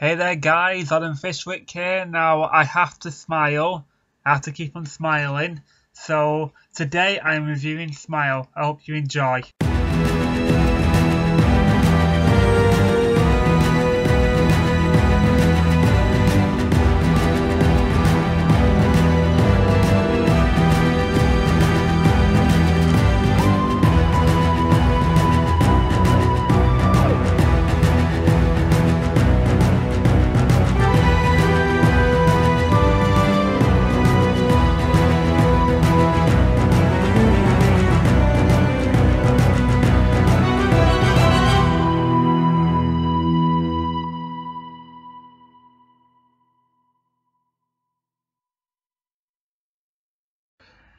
Hey there guys, Adam Fishwick here. Now I have to smile, I have to keep on smiling. So today I am reviewing Smile. I hope you enjoy.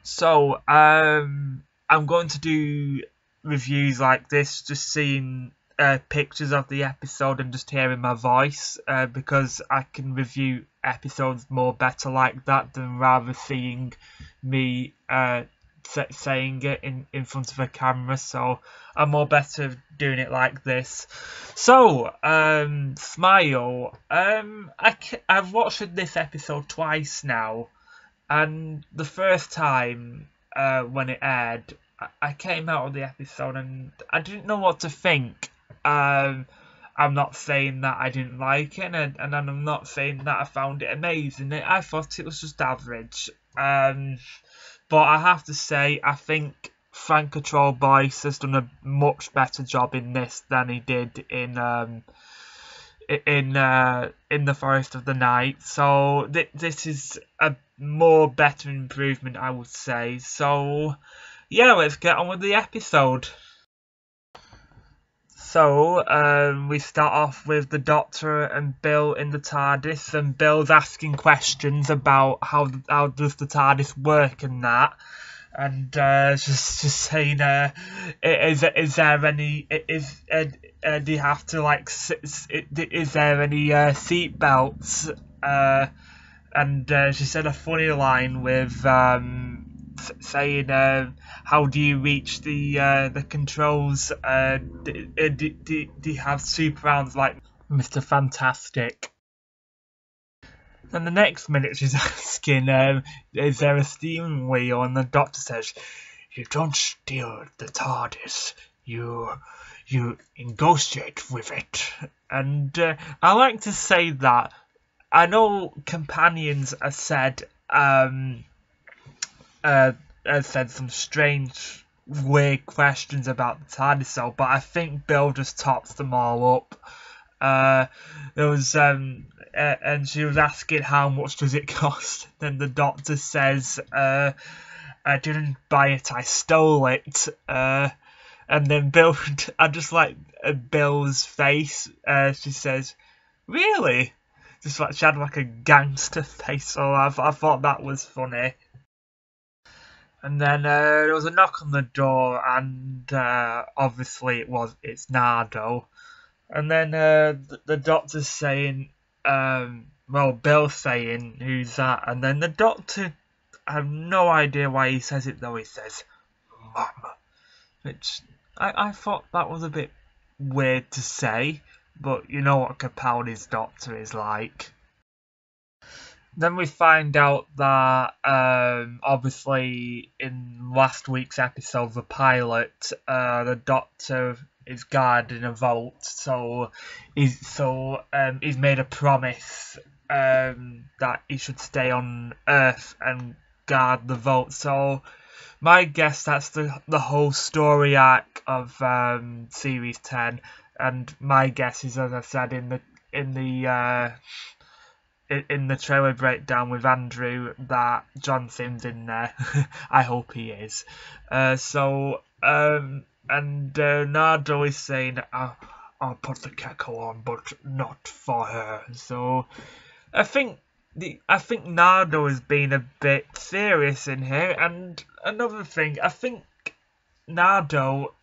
So, I'm going to do reviews like this, just seeing pictures of the episode and just hearing my voice, because I can review episodes more better like that than rather seeing me saying it in front of a camera. So I'm more better doing it like this. So, Smile. I've watched this episode twice now. And the first time when it aired, I came out of the episode and I didn't know what to think. I'm not saying that I didn't like it, and I'm not saying that I found it amazing. I thought it was just average. But I have to say, I think Frank Control Boyce has done a much better job in this than he did in the Forest of the Night. So this is a more better improvement, I would say. So yeah, let's get on with the episode. So we start off with the Doctor and Bill in the TARDIS, and Bill's asking questions about how does the TARDIS work and that. And just saying, is there any do you have to like is there any seat belts? And she said a funny line with saying, how do you reach the controls? Do you have super rounds like Mr. Fantastic? And the next minute she's asking, is there a steering wheel? And the Doctor says, you don't steer the TARDIS, you negotiate with it. And I like to say that. I know companions have said some strange, weird questions about the TARDIS, but I think Bill just tops them all up. There was and she was asking how much does it cost. Then the Doctor says, I didn't buy it, I stole it. And then Bill, I just like Bill's face. She says, really? Just like she had like a gangster face, so I thought that was funny. And then there was a knock on the door, and obviously it's Nardo. And then the Doctor's saying, Bill's saying, who's that? And then the Doctor, I have no idea why he says it though. He says, Mum, which I thought that was a bit weird to say. But you know what Capaldi's Doctor is like. Then we find out that obviously in last week's episode, the pilot, the Doctor is guarded in a vault, so he's made a promise that he should stay on Earth and guard the vault. So my guess that's the whole story arc of series 10. And my guess is, as I said in the trailer breakdown with Andrew, that John Simm's in there. I hope he is. And Nardo is saying, I'll put the kettle on, but not for her. So I think Nardo has been a bit serious in here. And another thing, I think Nardo,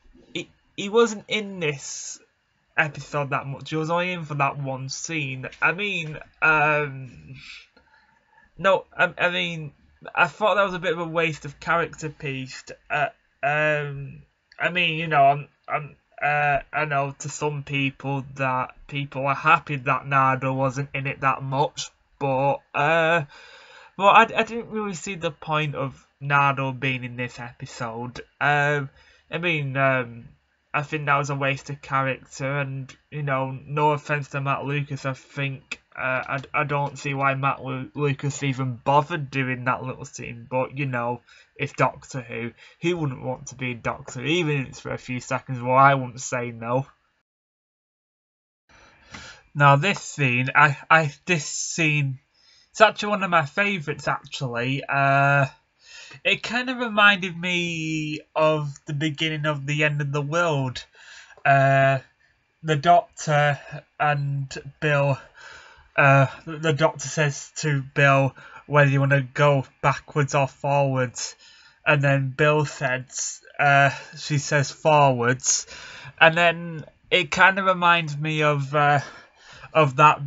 he wasn't in this episode that much. He was only in for that one scene. I mean, no, I mean, I thought that was a bit of a waste of character piece. I mean, you know, I know to some people that people are happy that Nardo wasn't in it that much, but I didn't really see the point of Nardo being in this episode. I mean, I think that was a waste of character, and no offense to Matt Lucas, I think I don't see why Matt Lucas even bothered doing that little scene. But it's Doctor Who. Who wouldn't want to be a Doctor, even if it's for a few seconds? Well, I wouldn't say no. Now this scene, this scene, it's actually one of my favourites. Actually, it kind of reminded me of the beginning of the end of the world. The Doctor and Bill. The Doctor says to Bill whether you want to go backwards or forwards, and then Bill says, she says forwards, and then it kind of reminds me of that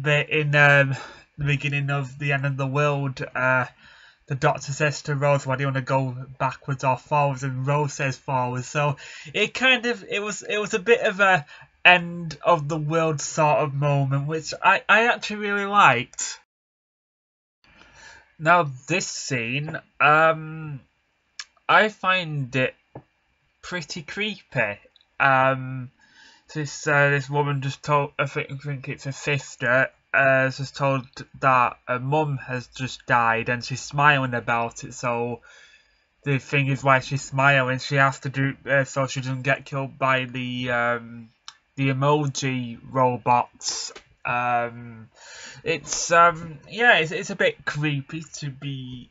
bit in the beginning of the end of the world. The Doctor says to Rose, "Why do you want to go backwards or forwards?" And Rose says forwards. So it was a bit of a end of the world sort of moment, which I actually really liked. Now this scene, I find it pretty creepy. This woman just told, I think it's her sister, just told that her mum has just died and she's smiling about it. So the thing is, why she's smiling, she has to do so she doesn't get killed by the emoji robots. It's a bit creepy to be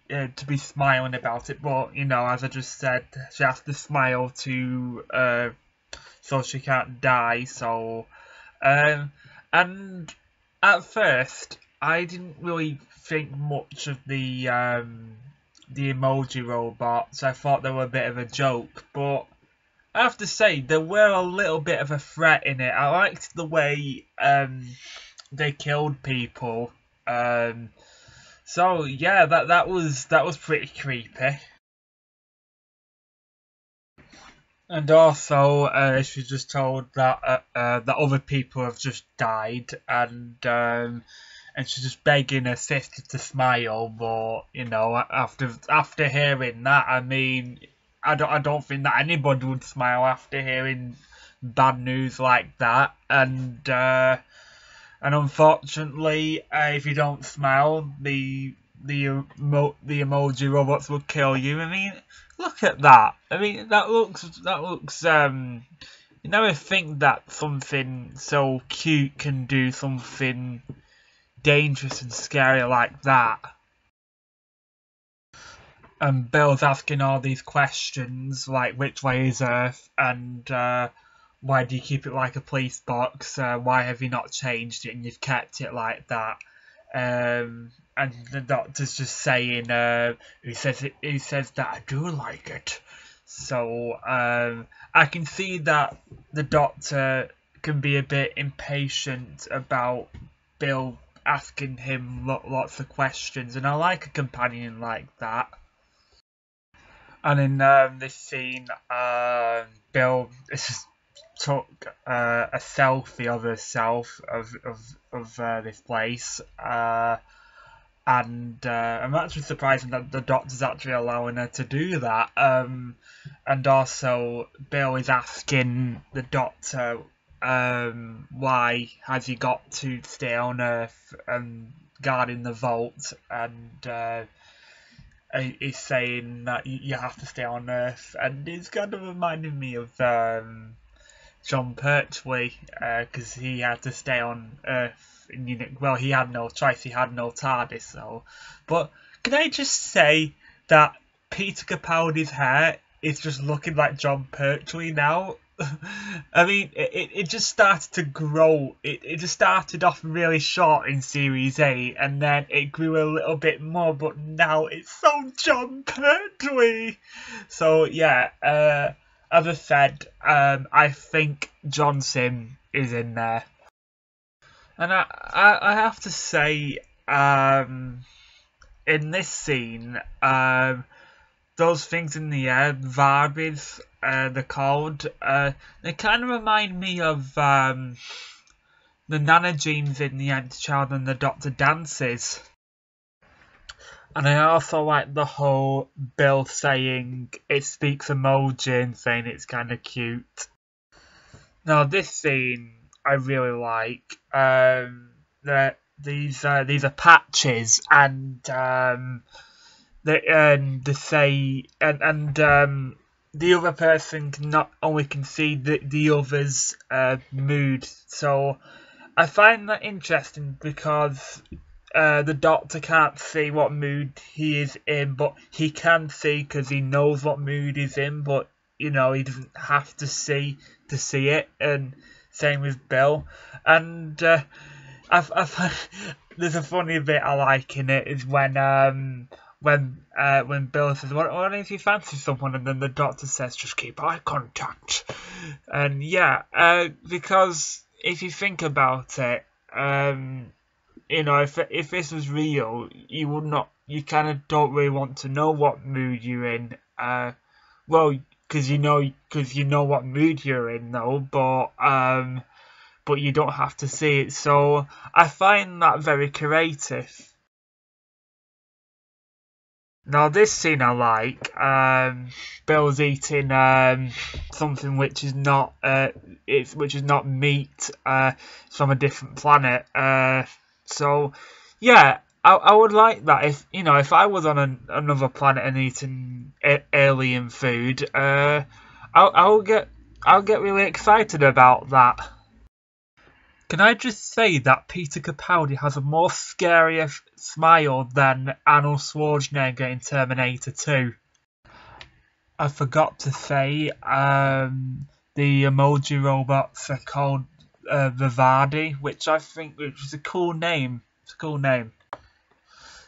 smiling about it, but as I just said, she has to smile to so she can't die. So and at first I didn't really think much of the emoji robots. I thought they were a bit of a joke, but I have to say they were a little bit of a threat in it. I liked the way they killed people. So yeah, that was pretty creepy. And also, she just told that that other people have just died, and she's just begging her sister to smile. But after hearing that, I mean, I don't think that anybody would smile after hearing bad news like that. And unfortunately, if you don't smile, the emoji robots will kill you. I mean, look at that. I mean, that looks. You never think that something so cute can do something dangerous and scary like that. And Bill's asking all these questions like which way is Earth, and why do you keep it like a police box? Why have you not changed it and you've kept it like that? And the Doctor's just saying, he says that I do like it. So I can see that the Doctor can be a bit impatient about Bill asking him lots of questions, and I like a companion like that. And in this scene, Bill took a selfie of herself of this place, and I'm actually surprised that the Doctor's actually allowing her to do that. And also, Bill is asking the Doctor, why has he got to stay on Earth and guarding the vault, and he's saying that you have to stay on Earth, and it's kind of reminding me of John Pertwee, because he had to stay on Earth. Well, he had no choice, he had no TARDIS, so. But can I just say that Peter Capaldi's hair is just looking like John Pertwee now? I mean, it just started to grow. It just started off really short in Series 8, and then it grew a little bit more, but now it's so John Pertwee! So, yeah, as I said, I think John Sim is in there. And I have to say, in this scene, those things in the air, Varys, they're called. They kind of remind me of the Nana Jeans in The Empty Child and the Doctor Dances. And I also like the whole Bill saying it speaks emoji and saying it's kind of cute. Now this scene I really like. These are patches, and they say the other person can not only can see the other's mood. So I find that interesting because the Doctor can't see what mood he is in, but he can see because he knows what mood he's in. But he doesn't have to see it. And same with Bill. And there's a funny bit I like in it is when Bill says, "What if you fancy someone?" and then the Doctor says, "Just keep eye contact." And yeah, because if you think about it, if this was real, you kind of don't really want to know what mood you're in. Well, because you know what mood you're in, though, but you don't have to see it. So I find that very creative. Now this scene I like. Bill's eating something which is not meat. It's from a different planet. So yeah, I would like that if I was on another planet and eating alien food. I'll get really excited about that. Can I just say that Peter Capaldi has a more scarier smile than Arnold Schwarzenegger in Terminator 2? I forgot to say, the emoji robots are called Vivaldi, which is a cool name. It's a cool name.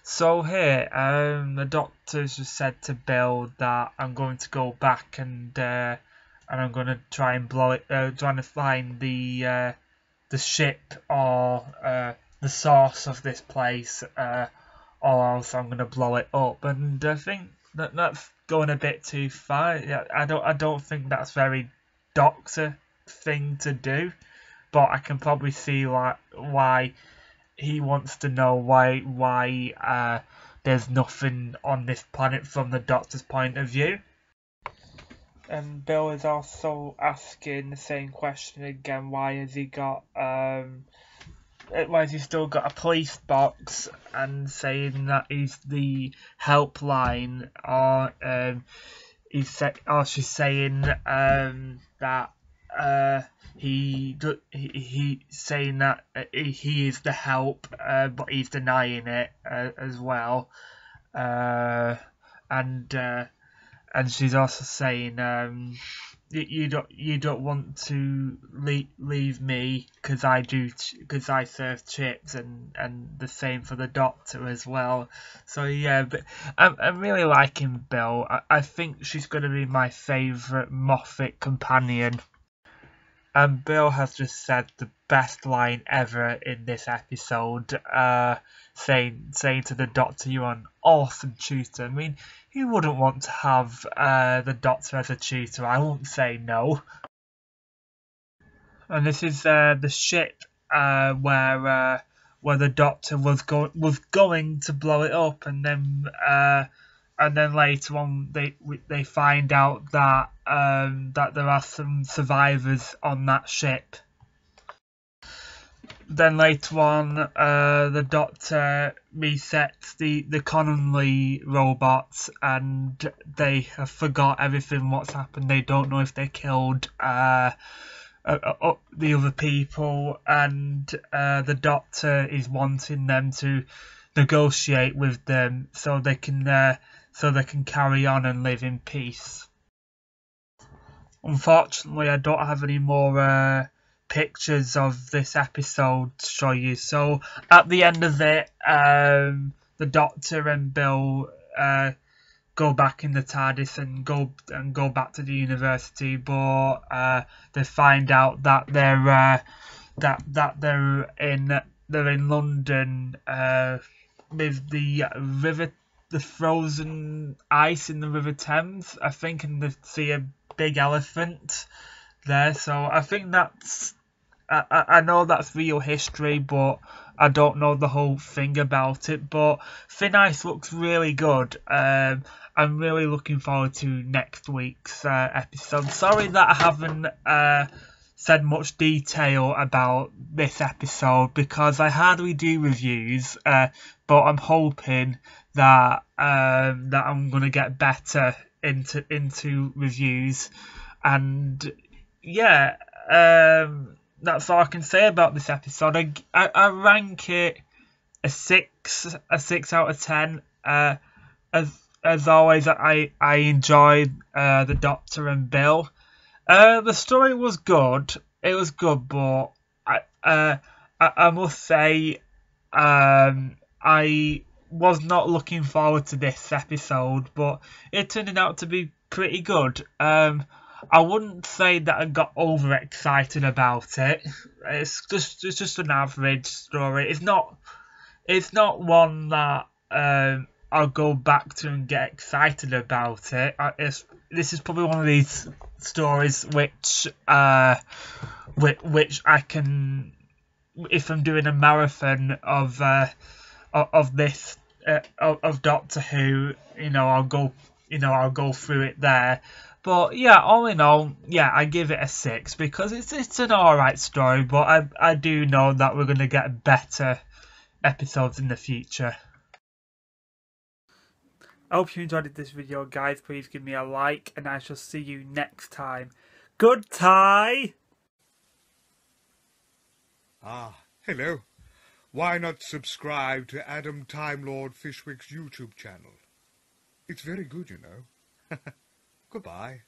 So here, the Doctor's just said to Bill that I'm going to go back and I'm going to try and blow it, trying to find the ship or the source of this place, or else I'm gonna blow it up. And I think that's going a bit too far. Yeah, I don't think that's very Doctor thing to do, but I can probably see why he wants to know why there's nothing on this planet from the Doctor's point of view. And Bill is also asking the same question again. Why has he still got a police box? And saying that he's the helpline, or she's saying that he's saying that he is the help, but he's denying it as well. And she's also saying, you don't want to leave me because I serve chips, and the same for the Doctor as well. So yeah, but I'm really liking Bill. I think she's going to be my favourite Moffat companion. And Bill has just said the best line ever in this episode, saying to the Doctor, "You're an awesome tutor." I mean, who wouldn't want to have the Doctor as a tutor? I won't say no. And this is the ship where the Doctor was going to blow it up, and then later on they find out that there are some survivors on that ship. Then later on, the Doctor resets the Connolly robots, and they have forgot everything what's happened. They don't know if they killed the other people, and the Doctor is wanting them to negotiate with them so they can carry on and live in peace. Unfortunately, I don't have any more pictures of this episode to show you. So at the end of it, the Doctor and Bill go back in the TARDIS and go back to the university, but they find out that they're in London with the frozen ice in the River Thames, I think, and the Sea of big elephant there. So I think that's I know that's real history, but I don't know the whole thing about it. But Thin Ice looks really good. I'm really looking forward to next week's episode. Sorry that I haven't said much detail about this episode because I hardly do reviews, but I'm hoping that that I'm gonna get better into reviews, and yeah, that's all I can say about this episode. I rank it a 6 out of 10. As always, I enjoyed the Doctor and Bill. The story was good. It was good, but I must say, I was not looking forward to this episode, but it turned out to be pretty good. I wouldn't say that I got overexcited about it. It's just an average story. It's not one that I'll go back to and get excited about it. This is probably one of these stories which I can, if I'm doing a marathon of this of Doctor Who, I'll go through it there. But yeah, all in all, yeah, I give it a 6 because it's an alright story, but I do know that we're gonna get better episodes in the future. I hope you enjoyed this video, guys. Please give me a like, and I shall see you next time. Good tie! Ah, hello. Why not subscribe to Adam Time Lord Fishwick's YouTube channel? It's very good, you know. Goodbye.